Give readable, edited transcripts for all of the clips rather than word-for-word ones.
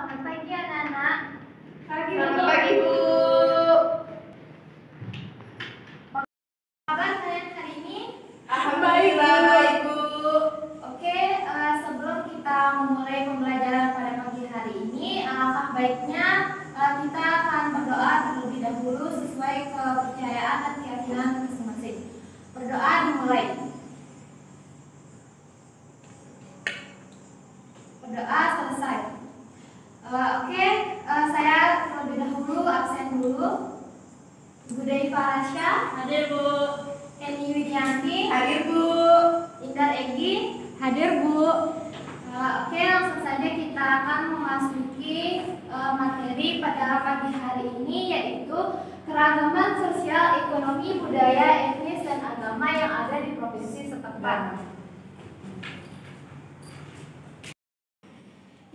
Selamat pagi anak-anak. Selamat pagi Bu. Apa kabar kalian hari ini? Alhamdulillah baik Bu. Oke, sebelum kita memulai pembelajaran pada pagi hari ini, alangkah baiknya kita akan berdoa terlebih dahulu sesuai kepercayaan dan keyakinan masing-masing. Berdoa dimulai. Berdoa selesai. Oke, saya terlebih dahulu absen dulu. Ibu Dewi Farasya, Hadir Bu. Eni Widianti, Hadir Bu. Indar Egi, Hadir Bu. Oke, langsung saja kita akan memasuki materi pada pagi hari ini, yaitu keragaman sosial, ekonomi, budaya, etnis, dan agama yang ada di provinsi setempat.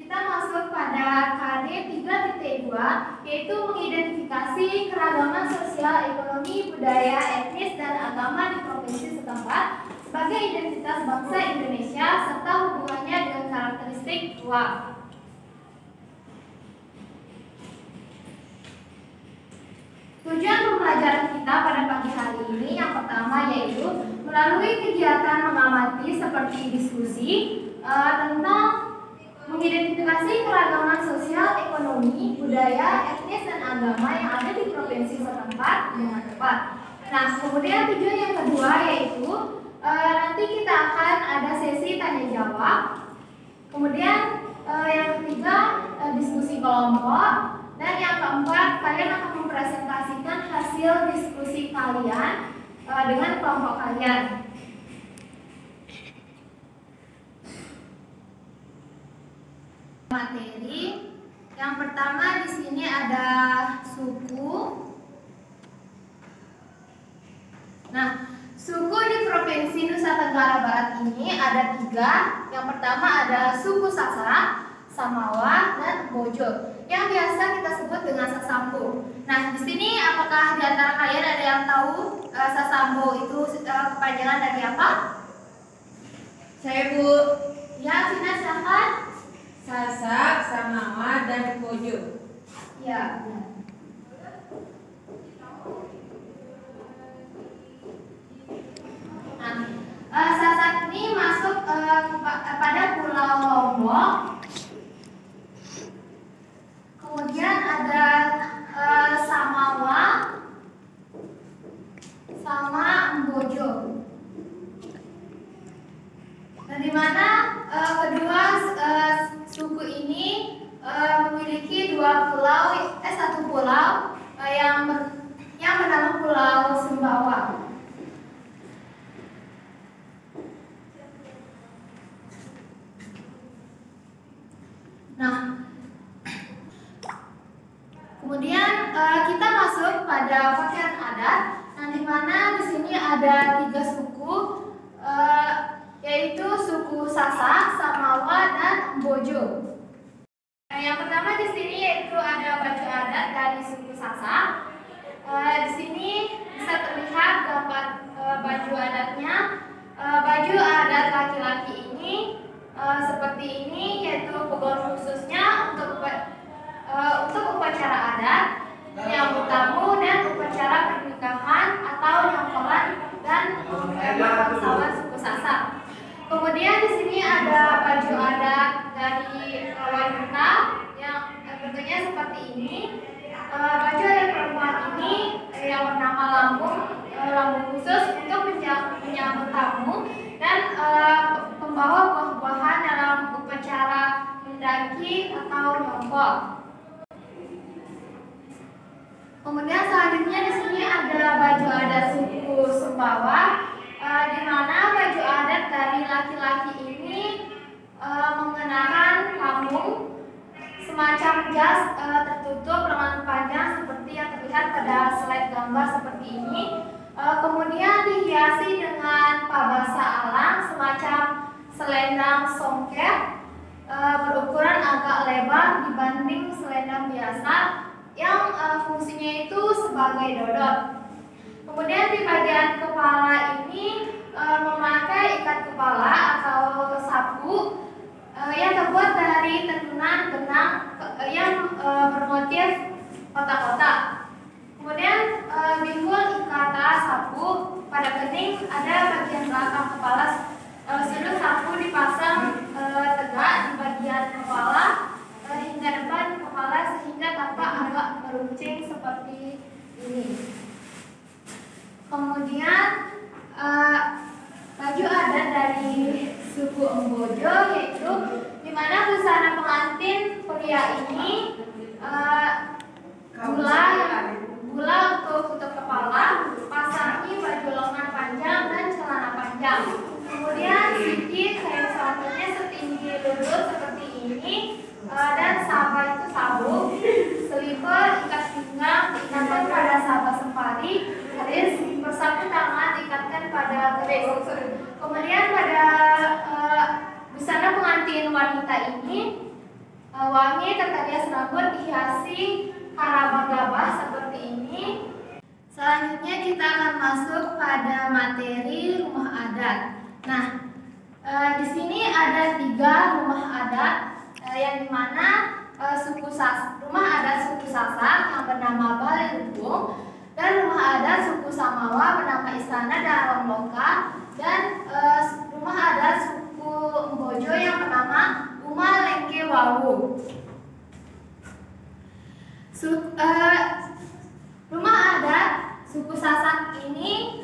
Kita masuk pada KD 3.2, yaitu mengidentifikasi keragaman sosial, ekonomi, budaya, etnis, dan agama di provinsi setempat sebagai identitas bangsa Indonesia serta hubungannya dengan karakteristik luar. Tujuan pembelajaran kita pada pagi hari ini yang pertama yaitu melalui kegiatan mengamati seperti diskusi tentang mengidentifikasi keragaman sosial, ekonomi, budaya, etnis, dan agama yang ada di provinsi setempat dengan tepat. Nah, kemudian tujuan yang kedua yaitu nanti kita akan ada sesi tanya jawab. Kemudian yang ketiga diskusi kelompok, dan yang keempat kalian akan mempresentasikan hasil diskusi kalian dengan kelompok kalian. Materi yang pertama di sini ada suku. Nah, suku di Provinsi Nusa Tenggara Barat ini ada 3. Yang pertama ada suku Sasak, Samawa, dan Bojo, yang biasa kita sebut dengan Sasambo. Nah, di sini apakah di antara kalian ada yang tahu Sasambo itu kepanjangan dari apa? Saya Bu. Ya, Vina silakan. Sasak, Samawa, dan Bojo. Ya, benar. Nah, Sasak ini masuk pada Pulau Lombok. Kemudian ada Samawa sama Bojo. Nah, di mana kedua suku ini memiliki satu pulau yang bernama Pulau Sumbawa. Nah, kemudian kita masuk pada pakaian adat. Nah, di mana di sini ada 3 suku, yaitu suku Sasak, Samawa, dan Bojo. Nah, yang pertama di sini yaitu ada baju adat dari suku Sasak. Di sini bisa terlihat gambar baju adatnya. Baju adat laki-laki ini seperti ini, yaitu pegon khususnya untuk upacara adat, menyambut tamu, dan upacara pernikahan atau nyongkolan dan bangsawan suku Sasak. Kemudian di sini ada baju adat dari wanita yang bentuknya seperti ini. Baju adat perempuan ini yang bernama lambung khusus untuk menyambut tamu dan membawa buah-buahan dalam upacara mendaki atau nyongkol. Kemudian selanjutnya di sini ada baju adat suku Sumbawa, di mana baju adat dari laki-laki ini mengenakan lambung, semacam jas tertutup lengan panjang seperti yang terlihat pada slide gambar seperti ini. Kemudian dihiasi dengan pabasa alang semacam selendang songket berukuran agak lebar dibanding selendang biasa yang fungsinya itu sebagai dodot. Kemudian di bagian kepala ini memakai ikat kepala atau sapu yang terbuat dari tenunan benang dari suku Embojo, yaitu di mana busana pengantin pria ini gula untuk tutup kepala, pasangnya baju lengan panjang dan celana panjang. Kemudian sikit kain selanjutnya setinggi lutut seperti ini, dan saba itu sabuk, selipar ikat pinggang diikatkan pada saba sempari, keris bersapu tangan diikatkan pada keris. Kemudian pada busana pengantin wanita ini, wangi tertarias rambut dihiasi karabagabah seperti ini. Selanjutnya kita akan masuk pada materi rumah adat. Nah, di sini ada 3 rumah adat, yang dimana rumah adat suku Sasak yang bernama Balelubung, dan rumah adat suku Samawa bernama Istana Dalam Loka, dan rumah adat suku Embojo yang bernama Uma Lengke Wawu. Rumah adat suku Sasak ini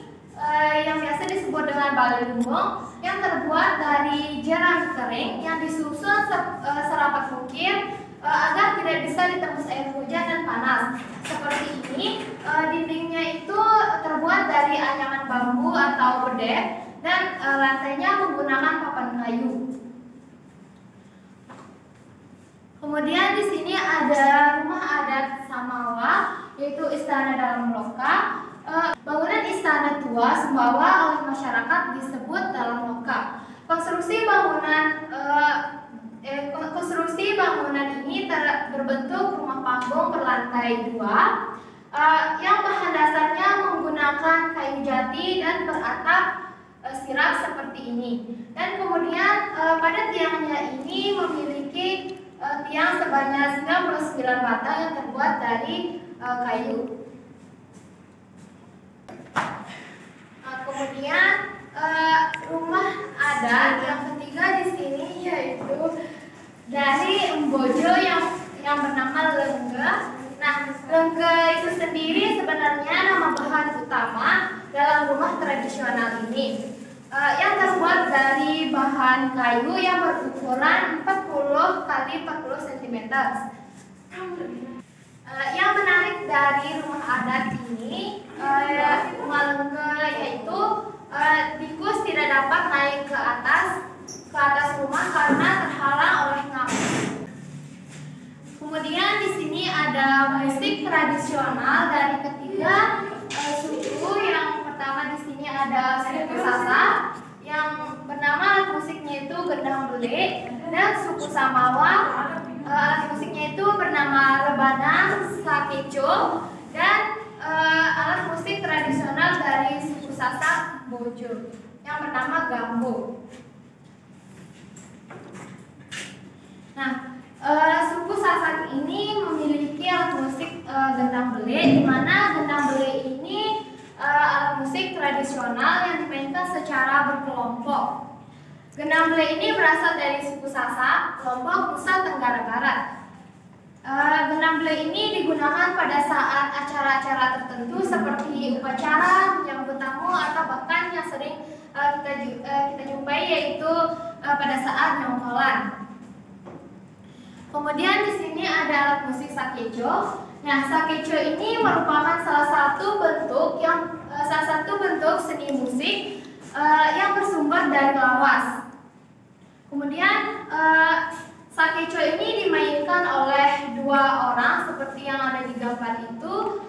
yang biasa disebut dengan Balelubung, yang terbuat dari jerami kering yang disusun serapat mungkin agar tidak bisa ditembus air hujan dan panas. Seperti ini, dindingnya itu terbuat dari anyaman bambu atau bedek, dan lantainya menggunakan papan kayu. Kemudian di sini ada rumah adat Samawa, yaitu Istana Dalam Loka. Bangunan istana tua Sumbawa oleh masyarakat disebut Dalam Loka. Konstruksi bangunan ini berbentuk rumah panggung berlantai 2, yang bahan dasarnya menggunakan kayu jati dan beratap sirap seperti ini. Dan kemudian pada tiangnya ini memiliki tiang sebanyak 99 batang yang terbuat dari kayu. Kemudian rumah adat yang ketiga di sini yaitu dari Embojo yang bernama Lengge. Nah, Lengge itu sendiri sebenarnya nama bahan utama dalam rumah tradisional ini, yang terbuat dari bahan kayu yang berukuran 40 x 40 cm. Yang menarik dari rumah adat ini, rumah Lengge, yaitu tikus tidak dapat naik ke atas rumah karena terhalang oleh ngamuk. Kemudian di sini ada musik tradisional dari ketiga suku. Yang pertama di sini ada suku Sasak yang bernama alat musiknya itu gendang bele, dan suku Samawa alat musiknya itu bernama rebana sakeco, dan alat musik tradisional dari suku Sasak Bojo yang bernama gambo. Nah, suku Sasak ini memiliki alat musik gendang bele, di mana gendang bele ini alat musik tradisional yang dimainkan secara berkelompok. Gendang bele ini berasal dari suku Sasak, kelompok Nusa Tenggara Barat. Gendang bele ini digunakan pada saat acara-acara tertentu seperti upacara, menyambut tamu, atau bahkan yang sering kita jumpai yaitu pada saat nyongkolan. Kemudian di sini ada alat musik sakeco. Nah, sakeco ini merupakan salah satu bentuk seni musik yang bersumber dari lawas. Kemudian sakeco ini dimainkan oleh 2 orang seperti yang ada di gambar itu.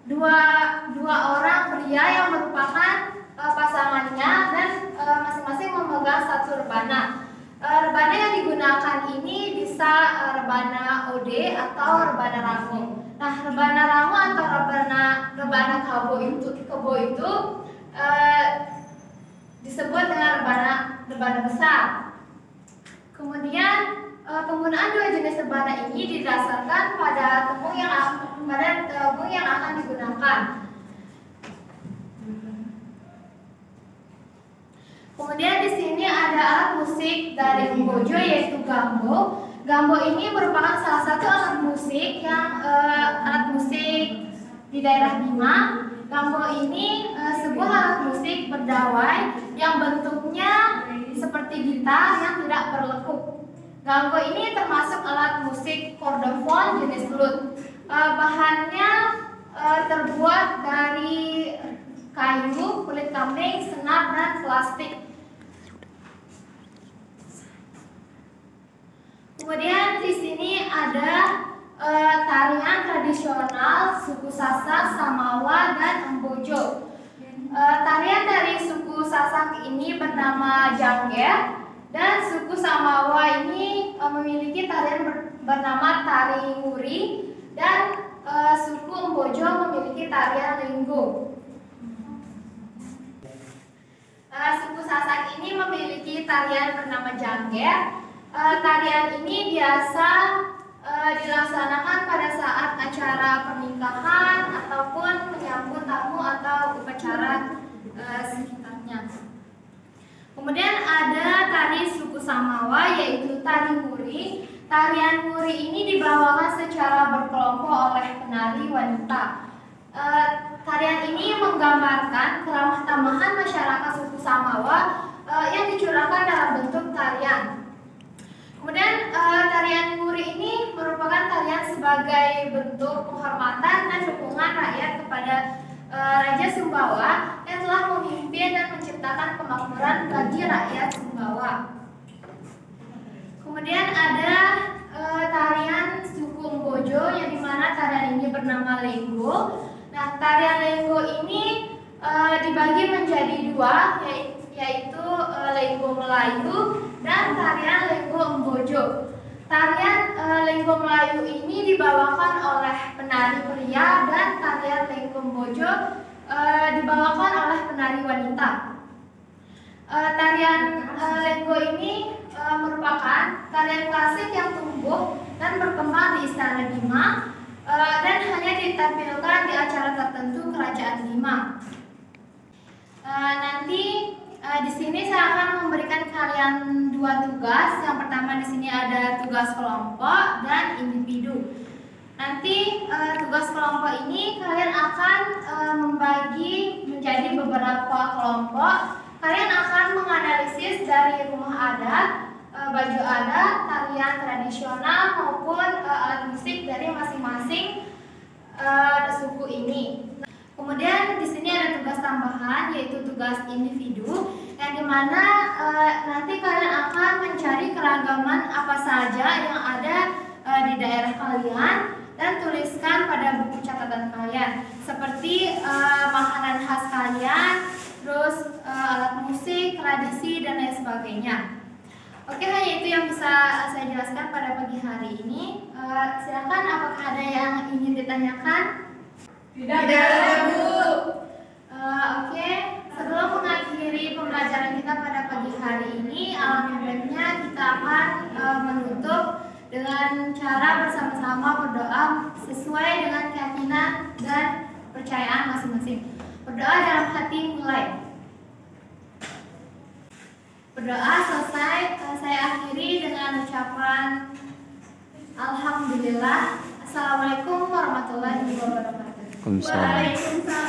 Dua orang pria yang merupakan pasangannya, dan masing-masing memegang satu rebana. Rebana yang digunakan ini bisa rebana ode atau rebana rangu. Nah, rebana rangu atau rebana kebo itu disebut dengan rebana besar. Kemudian penggunaan 2 jenis rebana ini didasarkan pada tepung yang akan digunakan. Kemudian di sini ada alat musik dari Embojo yaitu gambo. Gambo ini merupakan salah satu alat musik di daerah Bima Ganggo ini sebuah alat musik berdawai yang bentuknya seperti gitar yang tidak berlekuk. Ganggo ini termasuk alat musik chordofon jenis flute. Bahannya terbuat dari kayu, kulit kambing, senar, dan plastik. Kemudian di sini ada tarian tradisional suku Sasak, Samawa, dan Embojo. Tarian dari suku Sasak ini bernama Jangger, dan suku Samawa ini memiliki tarian bernama Tari Nguri, dan suku Embojo memiliki tarian Linggo. Suku Sasak ini memiliki tarian bernama Jangger. Tarian ini biasa dilaksanakan pada saat acara pernikahan ataupun menyambut tamu atau upacara sekitarnya. Kemudian ada tari suku Samawa, yaitu tari Nguri. Tarian Nguri ini dibawakan secara berkelompok oleh penari wanita. Tarian ini menggambarkan keramah tamahan masyarakat suku Samawa yang dicurahkan dalam bentuk tarian. Kemudian tarian Nguri ini merupakan tarian sebagai bentuk penghormatan dan dukungan rakyat kepada Raja Sumbawa yang telah memimpin dan menciptakan kemakmuran bagi rakyat Sumbawa. Kemudian ada tarian suku Embojo yang dimana tarian ini bernama Lenggo. Nah, tarian Lenggo ini dibagi menjadi dua, yaitu Lenggo Melayu dan tarian Lenggo Embojo. Tarian Lenggo Melayu ini dibawakan oleh penari pria dan tarian Lenggo Embojo dibawakan oleh penari wanita. Tarian Lenggo ini merupakan tarian klasik yang tumbuh dan berkembang di Istana Bima dan hanya ditampilkan di acara tertentu Kerajaan Bima. Nanti di sini saya akan memberikan kalian dua tugas. Yang pertama di sini ada tugas kelompok dan individu. Nanti tugas kelompok ini kalian akan membagi menjadi beberapa kelompok. Kalian akan menganalisis dari rumah adat, baju adat, tarian tradisional maupun alat musik dari masing-masing suku ini. Kemudian di sini ada tugas tambahan, yaitu tugas individu, yang dimana nanti kalian akan mencari keragaman apa saja yang ada di daerah kalian dan tuliskan pada buku catatan kalian, seperti makanan khas kalian, terus alat musik, tradisi, dan lain sebagainya. Oke, hanya itu yang bisa saya jelaskan pada pagi hari ini. Silakan, apakah ada yang ingin ditanyakan? Tidak ada, Bu. Oke, sebelum mengakhiri pembelajaran kita pada pagi hari ini, alangkah baiknya kita akan menutup dengan cara bersama-sama berdoa sesuai dengan keyakinan dan kepercayaan masing-masing. Berdoa dalam hati mulai. Berdoa selesai, saya akhiri dengan ucapan Alhamdulillah. Assalamualaikum warahmatullahi wabarakatuh. Waalaikumsalam. Waalaikumsalam.